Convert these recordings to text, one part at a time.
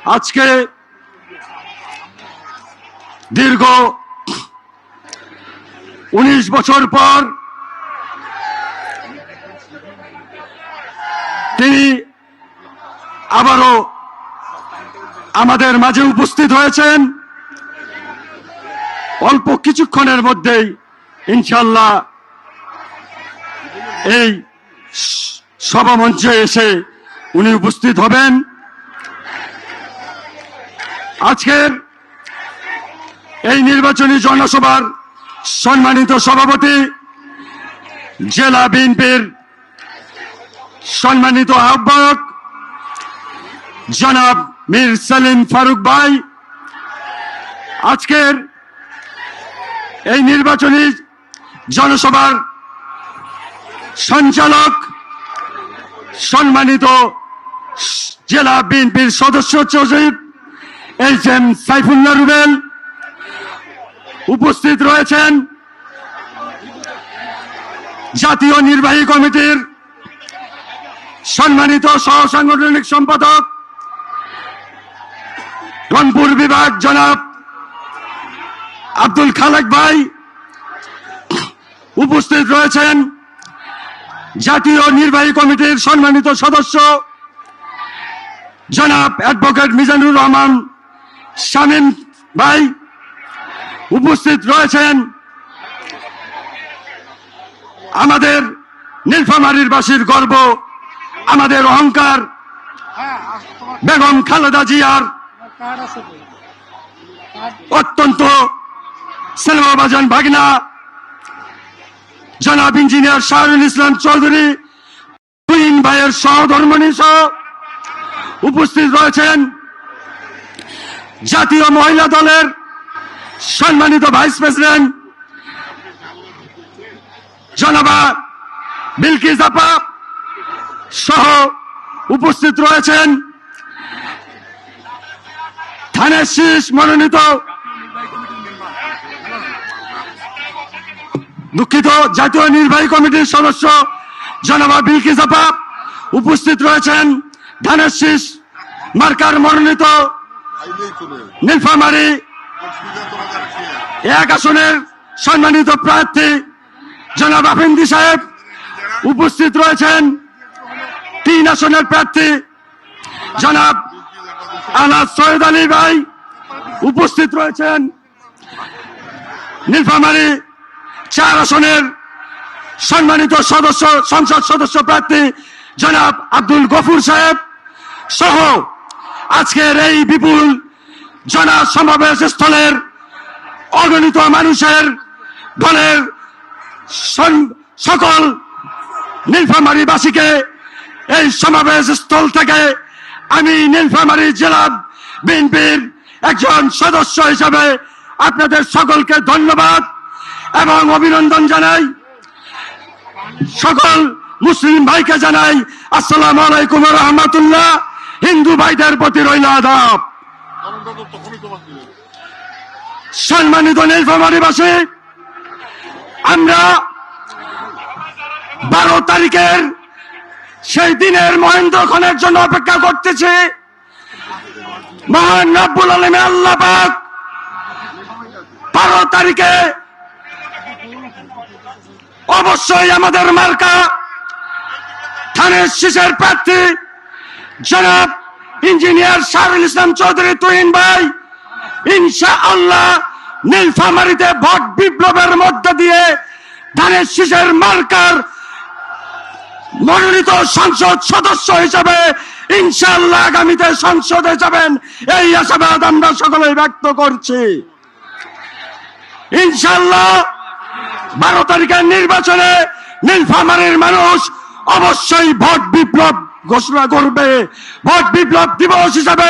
আজকে দীর্ঘ 19 বছর পর তিনি আবারও আমাদের মাঝে উপস্থিত হয়েছেন। অল্প কিছুক্ষণের মধ্যেই ইনশাআল্লাহ এই সভামঞ্চে এসে উনি উপস্থিত হবেন। আজকের এই নির্বাচনী জনসভার সম্মানিত সভাপতি, জেলা বিএনপির সম্মানিত আহ্বায়ক জনাব মীর সেলিম ফারুক ভাই, আজকের এই নির্বাচনী জনসভার সঞ্চালক সম্মানিত জেলা বিএনপির সদস্য সচিব HM সাইফুল্লাহ রুবেল, উপস্থিত রয়েছেন জাতীয় নির্বাহী কমিটির সম্মানিত সহ সাংগঠনিক সম্পাদক রংপুর বিভাগ জনাব আব্দুল খালেক ভাই, উপস্থিত রয়েছেন জাতীয় নির্বাহী কমিটির সম্মানিত সদস্য জনাব অ্যাডভোকেট মিজানুর রহমান শামীম ভাই, উপস্থিত রয়েছেন আমাদের নীলফামারীর বাসীর গর্ব, আমাদের অহংকার বেগম খালেদা জিয়ার অত্যন্ত স্নেহভাজন ভাগিনা জনাব ইঞ্জিনিয়ার শাহরুল ইসলাম চৌধুরী, তুহিন ভাইয়ের সহধর্মিণী সহ উপস্থিত রয়েছেন জাতীয় মহিলা দলের সম্মানিত ভাইস প্রেসিডেন্ট জনাবা বিলকিস আপা সহ উপস্থিত রয়েছেন ধানের শীষ মনোনীত জাতীয় নির্বাহী কমিটির সদস্য জনাবা বিলকিস আপা, উপস্থিত রয়েছেন ধানের শীষ মার্কার মনোনীত নীলফামারী 1 আসনের সম্মানিত প্রার্থী জনাব আফিন্দি সাহেব, উপস্থিত রয়েছেন 3 আসনের প্রার্থী জনাব আনাস সৈয়দ আলী ভাই, উপস্থিত রয়েছেন নীলফামারী 4 আসনের সম্মানিত সদস্য সংসদ সদস্য প্রার্থী জনাব আব্দুল গফুর সাহেব সহ আজকের এই বিপুল জনসমাবেশ স্থলের অগণিত মানুষের দলের সকল নীলফামারীবাসীকে এই সমাবেশ স্থল থেকে আমি নীলফামারী জেলা বিএনপির একজন সদস্য হিসাবে আপনাদের সকলকে ধন্যবাদ এবং অভিনন্দন জানাই। সকল মুসলিম ভাইকে জানাই আসসালামু আলাইকুম ওয়া রাহমাতুল্লাহ। হিন্দু ভাইদের প্রতি রইল আদাব। সম্মানিত নীলফামারীবাসী, আমরা 12 তারিখের সেই দিনের মহেন্দ্রক্ষণের জন্য অপেক্ষা করতেছি। মহান রব্বুল আলামিন আল্লাহ পাক 12 তারিখে অবশ্যই আমাদের মার্কা ধানের শীষের প্রার্থী জনাব ইঞ্জিনিয়ার শাহরুল ইসলাম চৌধুরী তুহিন ভাই ইনশাআল্লাহ নীলফামারীতে ভোট বিপ্লবের মধ্য দিয়ে ধানের শীষের মার্কার মনোনীত সংসদ সদস্য হিসাবে ইনশাআল্লাহ আগামীতে সংসদে যাবেন, এই আশাবাদ আমরা সকলেই ব্যক্ত করছি। ইনশাআল্লাহ 12 তারিখের নির্বাচনে নীলফামারীর মানুষ অবশ্যই ভোট বিপ্লব ঘোষণা করবে। ভোট বিপ্লব দিবস হিসাবে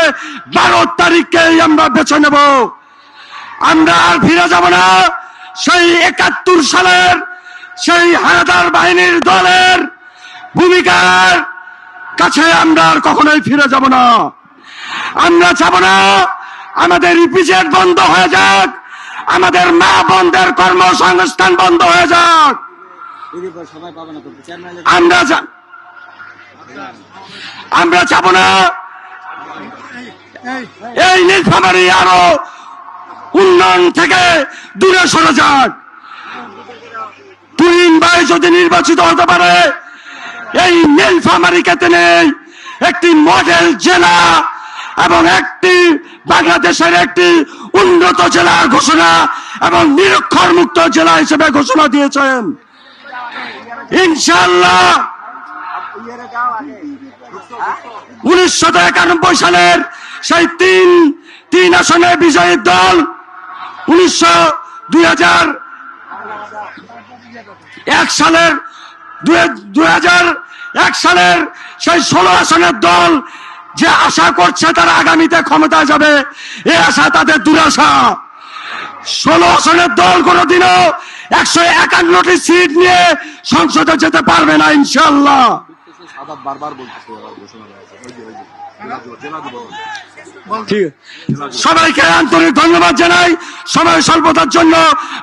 12 তারিখকেই আমরা বেছে নেব। আমরা আর ফিরে যাব না সেই 71 সালের সেই হানাদার বাহিনীর দলের ভূমিকার কাছে আমরা আর কখনোই ফিরে যাব না। আমরা চাব না আমাদের ইপিজেড বন্ধ হয়ে যাক, আমাদের মা বোনদের কর্মসংস্থান বন্ধ হয়ে যাক। আমরা চাব না এই নীলফামারী আরো উন্নয়ন থেকে দূরে সরে যাক। তুহিন ভাই যদি নির্বাচিত হতে পারে, এই নীলফামারীকে তিনি একটি মডেল জেলা এবং একটি বাংলাদেশের একটি উন্নত জেলার ঘোষণা এবং নিরক্ষর মুক্ত জেলা হিসেবে ঘোষণা দিয়েছেন। ইনশাআল্লাহ 1991 সালের সেই তিন আসনে বিজয়ী দল 2001 সালের সেই 16 আসনের দল যে আশা করছে তারা আগামীতে ক্ষমতায় যাবে, এই আশা তাদের দুরাশা। 16 আসনের দল কোনোদিনও 151টি সিট নিয়ে সংসদে যেতে পারবে না ইনশাআল্লাহ। সবাইকে আন্তরিক ধন্যবাদ জানাই। সবাই স্বল্পতার জন্য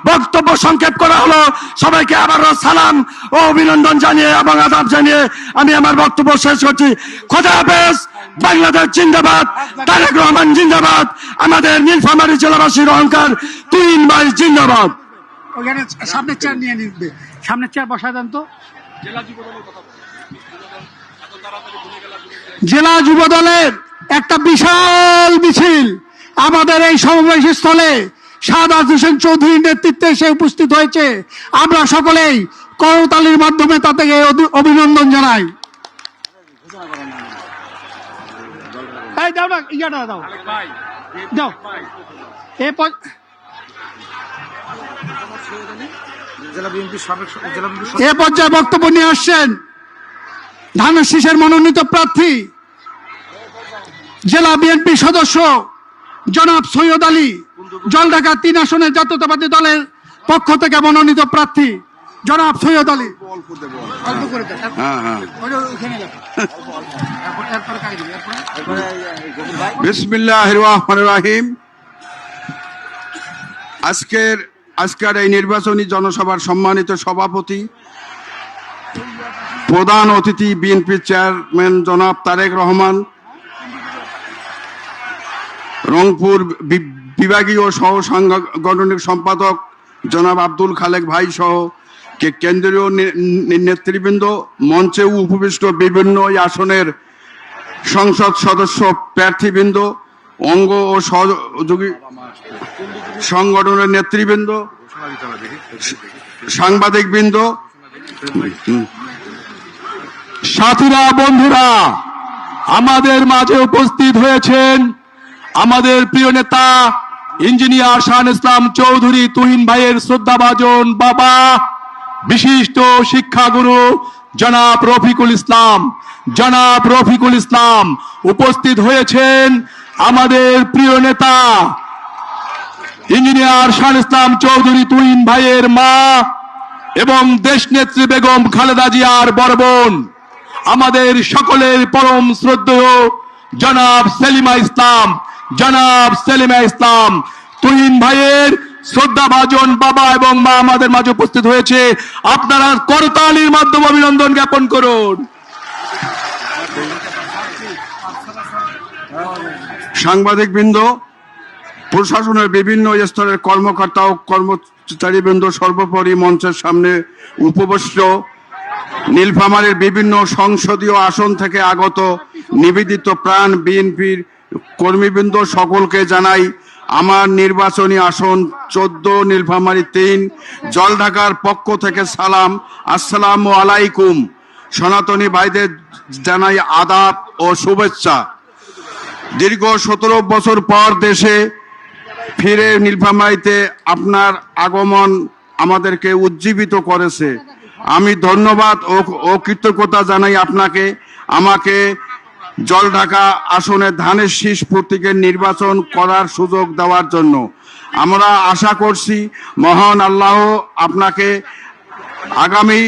বক্তব্য সংক্ষেপ করা হলো। সবাইকে আবারও সালাম ও অভিনন্দন জানিয়ে এবং আদাব জানিয়ে আমি আমার বক্তব্য শেষ করছি। খোদা হাফেজ। বাংলাদেশ জিন্দাবাদ, তারেক রহমান জিন্দাবাদ, আমাদের নীলফামারী জেলাবাসীর অহংকার তুহিন ভাই জিন্দাবাদ। ওখানে সামনের চেয়ার নিয়ে নিবে, সামনের চেয়ার বসায় দেন তো। জেলা যুব দলের একটা বিশাল মিছিল আমাদের এই সমাবেশ স্থলে শাহাদাত হোসেন চৌধুরীর নেতৃত্বে এসে উপস্থিত হয়েছে। আমরা সকলেই করতালির মাধ্যমে তাদেরকে অভিনন্দন জানাই। এই দাও না, ইয়াটা দাও দাও। এ পর্যায়ে বক্তব্য নিয়ে আসছেন ধানের শীষের মনোনীত প্রার্থী জেলা বিএনপি সদস্য জনাব সৈয়দ আলী, জলঢাকা 3 আসনের জাতীয়তাবাদী দলের পক্ষ থেকে মনোনীত প্রার্থী জনাব সৈয়দ আলী। বিসমিল্লাহির রহমানির রহিম। আজকের এই নির্বাচনী জনসভার সম্মানিত সভাপতি, প্রধান অতিথি বিএনপি চেয়ারম্যান জনাব তারেক রহমান, রংপুর বিভাগীয় সহ সাংগঠনিক সম্পাদক জনাব আব্দুল খালেক ভাই সহ কেন্দ্রীয় নেতৃবৃন্দ, মঞ্চে উপবিষ্ট বিভিন্ন আসনের সংসদ সদস্য প্রার্থীবৃন্দ, অঙ্গ ও সহযোগী সংগঠনের নেতৃবৃন্দ, সাংবাদিকবৃন্দ, সাথীরা, বন্ধুরা, আমাদের মাঝে উপস্থিত হয়েছেন আমাদের প্রিয় নেতা ইঞ্জিনিয়ার শাহান ইসলাম চৌধুরী তুহিন ভাইয়ের শ্রদ্ধাভাজন বাবা, বিশিষ্ট শিক্ষাগুরু জনাব রফিকুল ইসলাম। উপস্থিত হয়েছেন আমাদের প্রিয় নেতা ইঞ্জিনিয়ার শাহান ইসলাম চৌধুরী তুহিন ভাইয়ের মা এবং দেশনেত্রী বেগম খালেদা জিয়ার বড় বোন, আমাদের সকলের পরম শ্রদ্ধেয় জনাব সেলিমা ইসলাম। তুহিন ভাইয়ের শ্রদ্ধাভাজন বাবা এবং মা আমাদের মাঝে উপস্থিত হয়েছে। আপনারা করতালির মাধ্যমে অভিনন্দন জ্ঞাপন করুন। সাংবাদিকবৃন্দ, প্রশাসনের বিভিন্ন স্তরের কর্মকর্তা ও কর্মচারীবৃন্দ, সর্বোপরি মঞ্চের সামনে উপবিষ্ট নীলফামারীর বিভিন্ন সংসদীয় আসন থেকে আগত নিবেদিত প্রাণ বিএনপির কর্মীবৃন্দ, সকলকে জানাই আমার নির্বাচনী আসন 14 নীলফামারী 3 জলঢাকার পক্ষ থেকে সালাম। আসসালামু আলাইকুম। সনাতনী ভাইদের জানাই আদাব ও শুভেচ্ছা। দীর্ঘ 17 বছর পর দেশে ফিরে নীলফামারীতে আপনার আগমন আমাদেরকে উজ্জীবিত করেছে। আমি ধন্যবাদ ও কৃতজ্ঞতা জানাই আপনাকে আমাকে জলঢাকা আসনে ধানের শীষ প্রতীকের নির্বাচন করার সুযোগ দেওয়ার জন্য। আমরা আশা করছি মহান আল্লাহ আপনাকে আগামী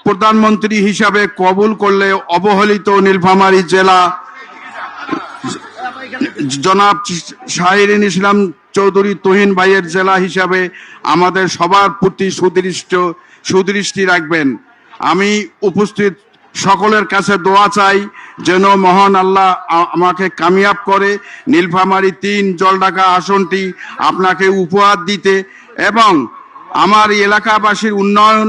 প্রধানমন্ত্রী হিসাবে কবুল করলে অবহেলিত নীলফামারী জেলা জনাব শাহিরিন ইসলাম চৌধুরী তুহিন ভাইয়ের জেলা হিসাবে আমাদের সবার প্রতি সুদৃষ্টি রাখবেন। আমি উপস্থিত সকলের কাছে দোয়া চাই যেন মহান আল্লাহ আমাকে কামিয়াব করে নীলফামারী 3 জলঢাকা আসনটি আপনাকে উপহার দিতে এবং আমার এলাকাবাসীর উন্নয়ন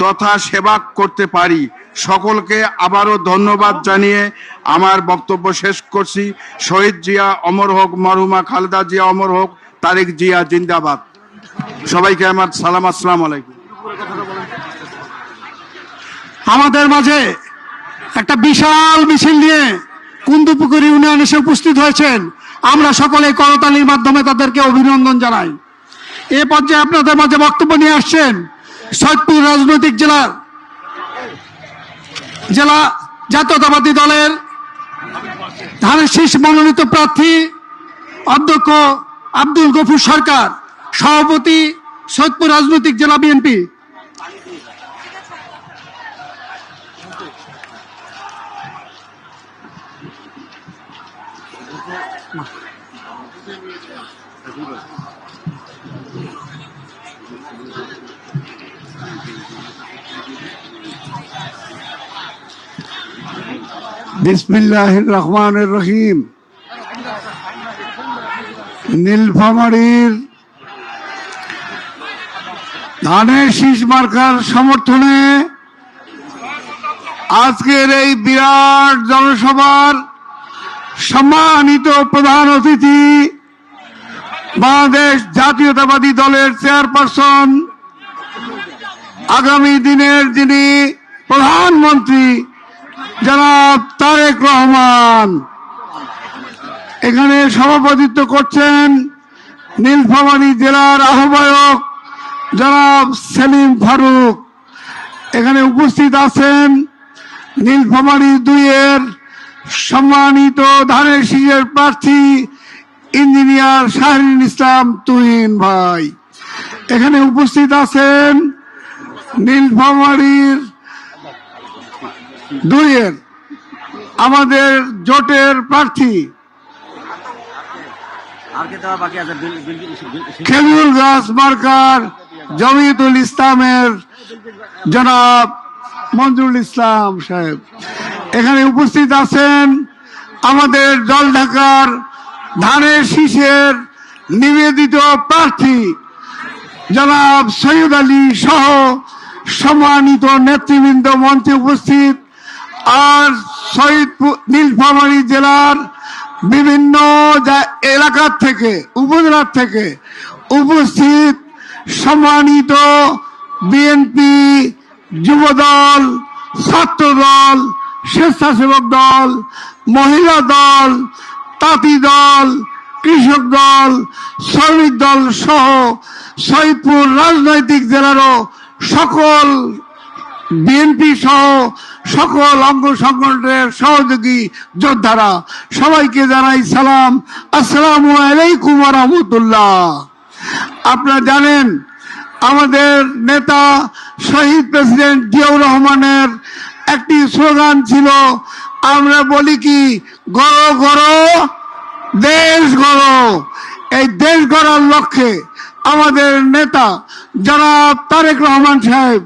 তথা সেবা করতে পারি। সকলকে আবারও ধন্যবাদ জানিয়ে আমার বক্তব্য শেষ করছি। শহীদ জিয়া অমর হোক, মরহুমা খালেদা জিয়া অমর হোক, তারেক জিয়া জিন্দাবাদ। সবাইকে আমার সালাম, আসসালামু আলাইকুম। আমাদের মাঝে একটা বিশাল মিছিল নিয়ে কুন্দুপুকুর ইউনিয়নে এসে উপস্থিত হয়েছেন। আমরা সকলে করতালির মাধ্যমে তাদেরকে অভিনন্দন জানাই। এ পর্যায়ে আপনাদের মাঝে বক্তব্য নিয়ে আসছেন সৈয়দপুর রাজনৈতিক জেলা জাতীয়তাবাদী দলের ধানের শীষ মনোনীত প্রার্থী অধ্যক্ষ আব্দুল গফুর সরকার, সভাপতি সৈয়দপুর রাজনৈতিক জেলা বিএনপি। বিসমিল্লাহির রহমানির রহিম। নীলফামারীর ধানের শীষ মার্কার সমর্থনে আজকের এই বিরাট জনসভার সম্মানিত প্রধান অতিথি বাংলাদেশ জাতীয়তাবাদী দলের চেয়ারপারসন, আগামী দিনের যিনি প্রধানমন্ত্রী জনাব তারেক রহমান, এখানে সভাপতিত্ব করছেন নীলফামারী জেলার আহ্বায়ক জনাব সেলিম ফারুক। এখানে উপস্থিত আছেন নীলফামারী 2-এর সম্মানিত ধানের শীষের প্রার্থী ইঞ্জিনিয়ার শাহরিন ইসলাম তুহিন ভাই। এখানে উপস্থিত আছেন নীলফামারীর 2-এর আমাদের জোটের প্রার্থী খেজুর গাছ মার্কার জমিয়তুল ইসলামের জনাব মঞ্জুরুল ইসলাম সাহেব। এখানে উপস্থিত আছেন আমাদের জলঢাকার ধানের শীষের নিবেদিত প্রার্থী জনাব সৈয়দ আলী সহ সম্মানিত নেতৃবৃন্দ মঞ্চে উপস্থিত, আর সৈয়দপুর নীলফামারী জেলার বিভিন্ন এলাকার থেকে, উপজেলার থেকে উপস্থিত সম্মানিত বিএনপি, যুবদল, ছাত্রদল, স্বেচ্ছাসেবক দল, মহিলা দল, তাঁতি দল, কৃষক দল, শ্রমিক দল সহ সৈয়দপুর রাজনৈতিক জেলারও সকল বিএনপি সহ সকল অঙ্গ সংগঠনের সহযোগী যোদ্ধারা, সবাইকে জানাই সালাম, আসসালামু আলাইকুম ওয়া রাহমাতুল্লাহ। আপনারা জানেন আমাদের নেতা শহীদ প্রেসিডেন্ট জিয়াউর রহমানের একটি স্লোগান ছিল, আমরা বলি কি গড়ো গড়ো দেশ গড়ো। এই দেশ গড়ার লক্ষ্যে আমাদের নেতা জনাব তারেক রহমান সাহেব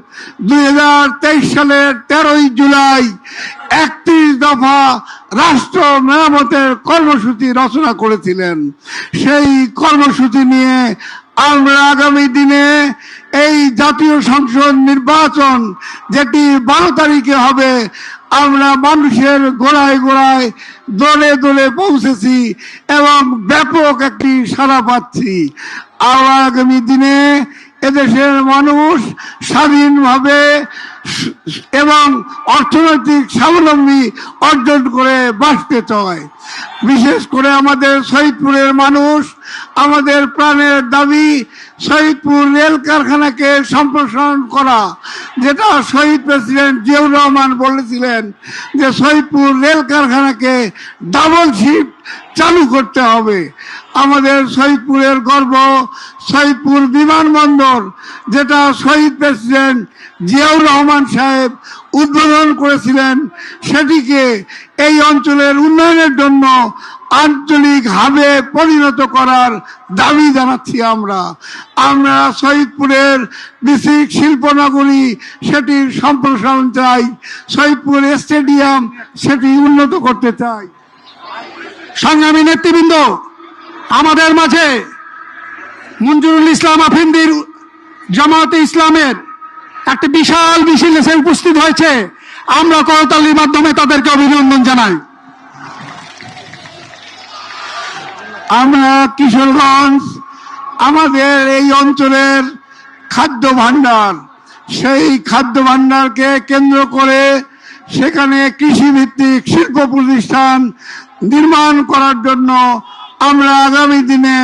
2023 সালের 13 জুলাই 31 দফা রাষ্ট্র মেরামতের কর্মসূচি রচনা করেছিলেন। সেই কর্মসূচি নিয়ে আমরা আগামী দিনে এই জাতীয় সংসদ নির্বাচন যেটি 12 তারিখে হবে, আমরা মানুষের গোড়ায় গোড়ায় দলে দলে পৌঁছেছি এবং ব্যাপক একটি সাড়া পাচ্ছি। আগামী দিনে এদেশের মানুষ স্বাধীনভাবে এবং অর্থনৈতিক স্বাবলম্বী অর্জন করে বাঁচতে চায়। বিশেষ করে আমাদের শহীদপুরের মানুষ, আমাদের প্রাণের দাবি শহীদপুর রেল কারখানাকে সম্প্রসারণ করা, যেটা শহীদ প্রেসিডেন্ট জিয়াউর রহমান বলেছিলেন যে শহীদপুর রেল কারখানাকে ডাবল শিফট চালু করতে হবে। আমাদের শহীদপুরের গর্ব শহীদপুর বিমানবন্দর, যেটা শহীদ প্রেসিডেন্ট জিয়াউর রহমান সাহেব উদ্বোধন করেছিলেন, সেটিকে এই অঞ্চলের উন্নয়নের জন্য আঞ্চলিক হাবে পরিণত করার দাবি জানাচ্ছি। আমরা শহীদপুরের বিসিক শিল্পনগরী সেটির সম্প্রসারণ চাই, শহীদপুর স্টেডিয়াম সেটি উন্নত করতে চাই। সংগ্রামী নেতৃবৃন্দ, আমাদের মাঝে মঞ্জুরুল ইসলাম আফিন্দির জামায়াতে ইসলামের একটি বিশাল মিছিল এসে উপস্থিত হয়েছে। আমরা করতালির মাধ্যমে তাদেরকে অভিনন্দন জানাই। আমরা কিশোরগঞ্জ আমাদের এই অঞ্চলের খাদ্য ভাণ্ডার, সেই খাদ্য ভাণ্ডারকে কেন্দ্র করে সেখানে কৃষিভিত্তিক শিল্প প্রতিষ্ঠান নির্মাণ করার জন্য আমরা আগামী দিনে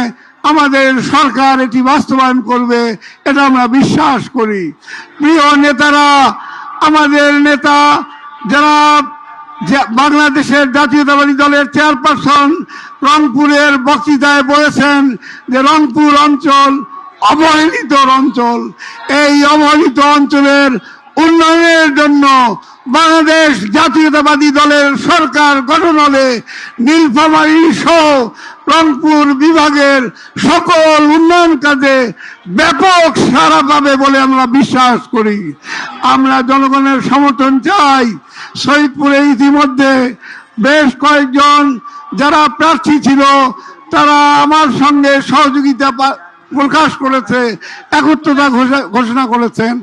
আমাদের সরকার এটি বাস্তবায়ন করবে, এটা আমরা বিশ্বাস করি। প্রিয় নেতারা, আমাদের নেতা যারা বাংলাদেশের জাতীয়তাবাদী দলের চেয়ারপারসন রংপুরের বক্তৃতায় বলেছেন যে রংপুর অঞ্চল অবহেলিত অঞ্চল। এই অবহেলিত অঞ্চলের উন্নয়নের জন্য বাংলাদেশ জাতীয়তাবাদী দলের সরকার গঠন হলে নীলফামারী সহ রংপুর বিভাগের সকল উন্নয়ন কাজে ব্যাপক সাড়া পাবে বলে আমরা বিশ্বাস করি। আমরা জনগণের সমর্থন চাই। শহীদপুরে ইতিমধ্যে বেশ কয়েকজন যারা প্রার্থী ছিল তারা আমার সঙ্গে সহযোগিতা প্রকাশ করেছে, একত্রতা ঘোষণা করেছেন।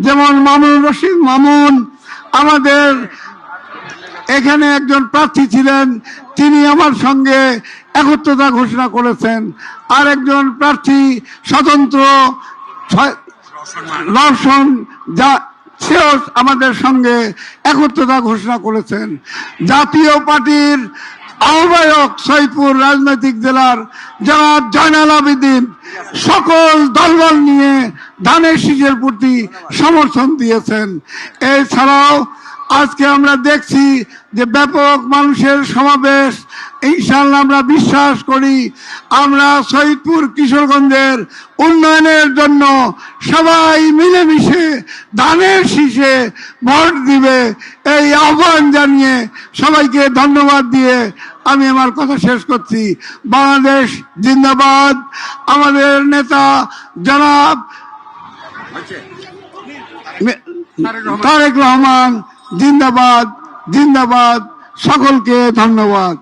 যেমন মামুন রশিদ মামুন আমাদের এখানে একজন প্রার্থী ছিলেন, তিনি আমার সঙ্গে একত্রতা ঘোষণা করেছেন। আর একজন প্রার্থী স্বতন্ত্র রওশন সেও আমাদের সঙ্গে একত্রতা ঘোষণা করেছেন। জাতীয় পার্টির আহ্বায়ক শহীদপুর রাজনৈতিক জেলার যারা জয়নাল আবেদিন সকল দলবল নিয়ে ধানের শীষের প্রতি সমর্থন দিয়েছেন। এছাড়াও আজকে আমরা দেখছি যে ব্যাপক মানুষের সমাবেশ। ইনশাআল্লাহ আমরা বিশ্বাস করি আমরা শহীদপুর কিশোরগঞ্জের উন্নয়নের জন্য সবাই মিলেমিশে ধানের শীষে ভোট দিবে, এই আহ্বান জানিয়ে সবাইকে ধন্যবাদ দিয়ে আমি আমার কথা শেষ করছি। বাংলাদেশ জিন্দাবাদ। আমাদের নেতা জনাব তারেক রহমান জিন্দাবাদ, জিন্দাবাদ। সকলকে ধন্যবাদ।